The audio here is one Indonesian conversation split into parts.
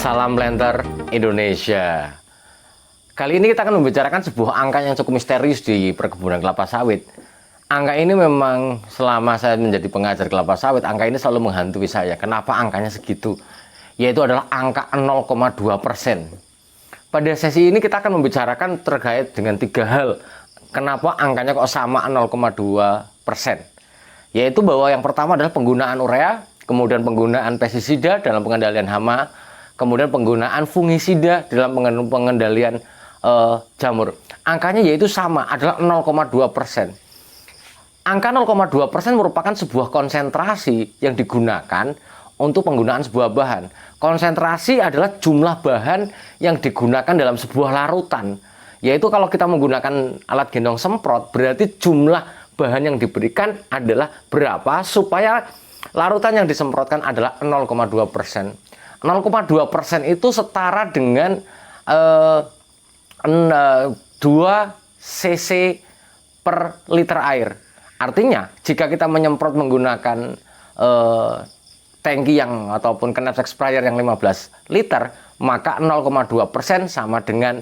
Salam Planter Indonesia. Kali ini kita akan membicarakan sebuah angka yang cukup misterius di perkebunan kelapa sawit. Angka ini memang selama saya menjadi pengajar kelapa sawit, angka ini selalu menghantui saya. Kenapa angkanya segitu? Yaitu adalah angka 0,2%. Pada sesi ini kita akan membicarakan terkait dengan 3 hal. Kenapa angkanya kok sama 0,2%? Yaitu bahwa yang pertama adalah penggunaan urea, kemudian penggunaan pestisida dalam pengendalian hama, kemudian penggunaan fungisida dalam pengendalian jamur. Angkanya yaitu sama, adalah 0,2%. Angka 0,2% merupakan sebuah konsentrasi yang digunakan untuk penggunaan sebuah bahan. Konsentrasi adalah jumlah bahan yang digunakan dalam sebuah larutan. Yaitu kalau kita menggunakan alat gendong semprot, berarti jumlah bahan yang diberikan adalah berapa supaya larutan yang disemprotkan adalah 0,2%. 0,2% itu setara dengan 2 cc per liter air. Artinya jika kita menyemprot menggunakan tangki yang ataupun knapsack sprayer yang 15 liter, maka 0,2% sama dengan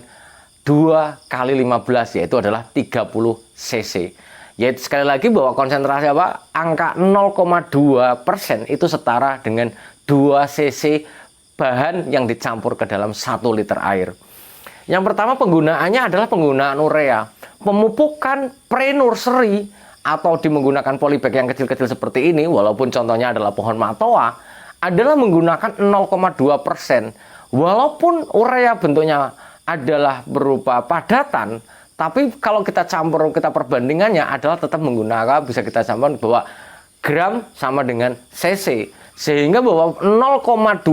2 kali 15, yaitu adalah 30 cc. Yaitu sekali lagi bahwa konsentrasi angka 0,2% itu setara dengan 2 cc bahan yang dicampur ke dalam 1 liter air. Yang pertama penggunaannya adalah penggunaan urea. Pemupukan pre-nursery atau menggunakan polybag yang kecil-kecil seperti ini, walaupun contohnya adalah pohon matoa, adalah menggunakan 0,2%. Walaupun urea bentuknya adalah berupa padatan, tapi kalau kita campur, kita perbandingannya adalah tetap menggunakan, bisa kita campur bahwa gram sama dengan cc. Sehingga bahwa 0,2%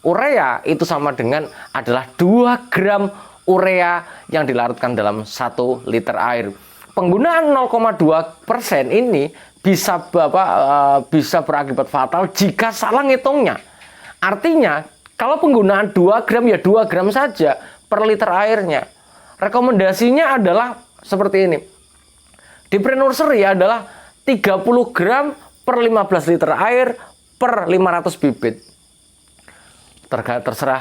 urea itu sama dengan adalah 2 gram urea yang dilarutkan dalam 1 liter air. Penggunaan 0,2% ini bisa berakibat fatal jika salah ngitungnya. Artinya kalau penggunaan 2 gram ya 2 gram saja per liter airnya. Rekomendasinya adalah seperti ini. Di pre-nursery adalah 30 gram per 15 liter air per 500 bibit. Terserah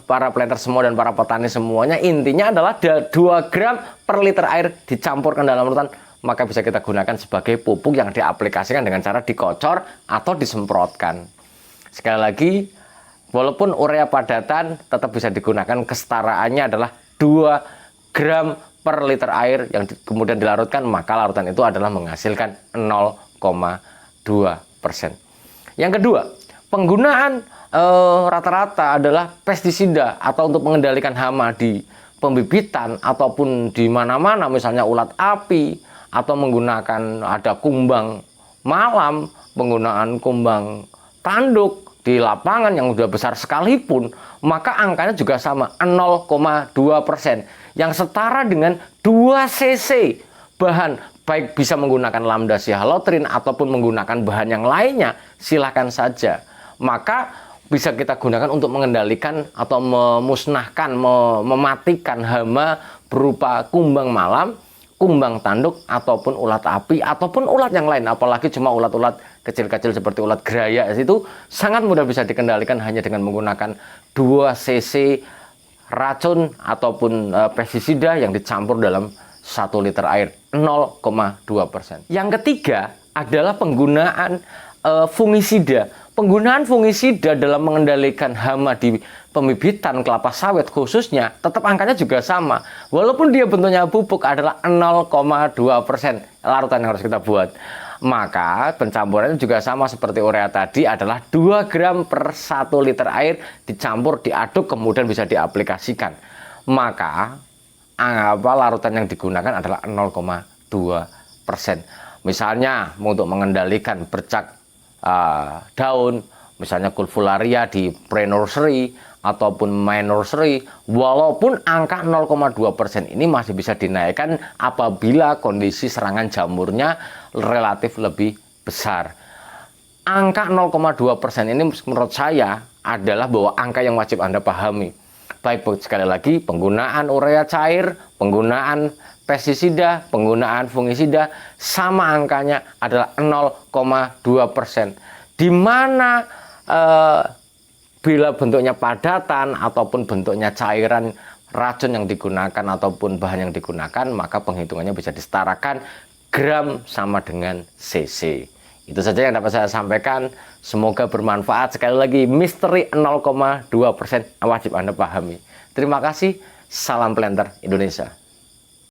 para planter semua dan para petani semuanya, intinya adalah 2 gram per liter air dicampurkan dalam larutan, maka bisa kita gunakan sebagai pupuk yang diaplikasikan dengan cara dikocor atau disemprotkan. Sekali lagi, walaupun urea padatan tetap bisa digunakan, kesetaraannya adalah 2 gram per liter air yang kemudian dilarutkan, maka larutan itu adalah menghasilkan 0,2%. Yang kedua, penggunaan rata-rata adalah pestisida atau untuk mengendalikan hama di pembibitan ataupun di mana-mana, misalnya ulat api atau menggunakan ada kumbang malam, penggunaan kumbang tanduk di lapangan yang sudah besar sekalipun, maka angkanya juga sama 0,2%, yang setara dengan 2 cc bahan, baik bisa menggunakan lambda sihalotrin ataupun menggunakan bahan yang lainnya, silahkan saja. Maka bisa kita gunakan untuk mengendalikan atau memusnahkan, mematikan hama berupa kumbang malam, kumbang tanduk, ataupun ulat api, ataupun ulat yang lain. Apalagi cuma ulat-ulat kecil-kecil seperti ulat geraya, itu sangat mudah bisa dikendalikan hanya dengan menggunakan 2 cc racun ataupun pestisida yang dicampur dalam 1 liter air, 0,2%. Yang ketiga adalah penggunaan fungisida. Penggunaan fungisida dalam mengendalikan hama di pembibitan kelapa sawit khususnya tetap angkanya juga sama. Walaupun dia bentuknya pupuk adalah 0,2% larutan yang harus kita buat. Maka pencampurannya juga sama seperti urea tadi, adalah 2 gram per 1 liter air dicampur, diaduk, kemudian bisa diaplikasikan. Maka larutan yang digunakan adalah 0,2%. Misalnya untuk mengendalikan bercak daun, misalnya Culfularia di pre-nursery ataupun main nursery, walaupun angka 0,2% ini masih bisa dinaikkan apabila kondisi serangan jamurnya relatif lebih besar. Angka 0,2% ini menurut saya adalah bahwa angka yang wajib Anda pahami. Baik, sekali lagi, penggunaan urea cair, penggunaan pestisida, penggunaan fungisida, sama angkanya adalah 0,2%. Di mana Bila bentuknya padatan ataupun bentuknya cairan racun yang digunakan ataupun bahan yang digunakan, maka penghitungannya bisa disetarakan gram sama dengan cc. Itu saja yang dapat saya sampaikan. Semoga bermanfaat. Sekali lagi, misteri 0,2% wajib Anda pahami. Terima kasih. Salam Planter Indonesia.